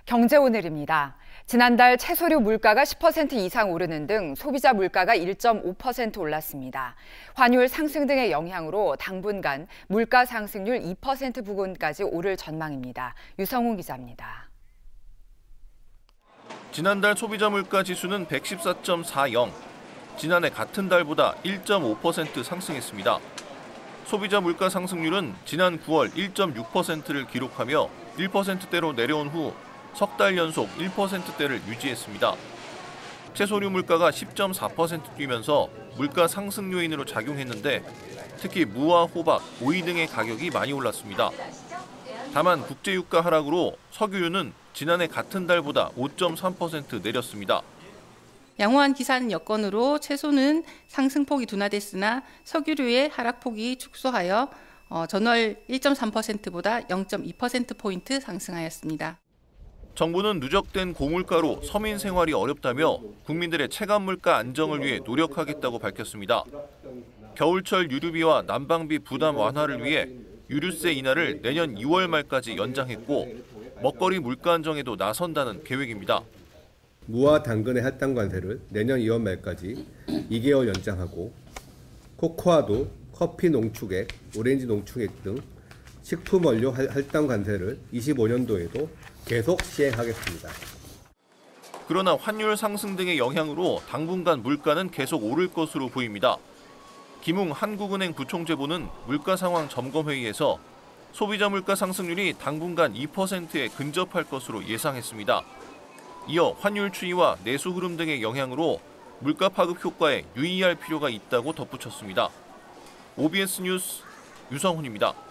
경제오늘입니다. 지난달 채소류 물가가 10% 이상 오르는 등 소비자 물가가 1.5% 올랐습니다. 환율 상승 등의 영향으로 당분간 물가 상승률 2% 부근까지 오를 전망입니다. 유성훈 기자입니다. 지난달 소비자 물가 지수는 114.40, 지난해 같은 달보다 1.5% 상승했습니다. 소비자 물가 상승률은 지난 9월 1.6%를 기록하며 1%대로 내려온 후 석 달 연속 1%대를 유지했습니다. 채소류 물가가 10.4% 뛰면서 물가 상승 요인으로 작용했는데 특히 무와 호박, 오이 등의 가격이 많이 올랐습니다. 다만 국제유가 하락으로 석유류는 지난해 같은 달보다 5.3% 내렸습니다. 양호한 기산 여건으로 채소는 상승폭이 둔화됐으나 석유류의 하락폭이 축소하여 전월 1.3%보다 0.2%포인트 상승하였습니다. 정부는 누적된 고물가로 서민 생활이 어렵다며 국민들의 체감 물가 안정을 위해 노력하겠다고 밝혔습니다. 겨울철 유류비와 난방비 부담 완화를 위해 유류세 인하를 내년 2월 말까지 연장했고 먹거리 물가 안정에도 나선다는 계획입니다. 무와 당근의 할당 관세를 내년 2월 말까지 2개월 연장하고 코코아도, 커피 농축액, 오렌지 농축액 등 식품 원료 할당 관세를 25년도에도 계속 시행하겠습니다. 그러나 환율 상승 등의 영향으로 당분간 물가는 계속 오를 것으로 보입니다. 김웅 한국은행 부총재보는 물가 상황 점검회의에서 소비자 물가 상승률이 당분간 2%에 근접할 것으로 예상했습니다. 이어 환율 추이와 내수 흐름 등의 영향으로 물가 파급 효과에 유의할 필요가 있다고 덧붙였습니다. OBS 뉴스 유성훈입니다.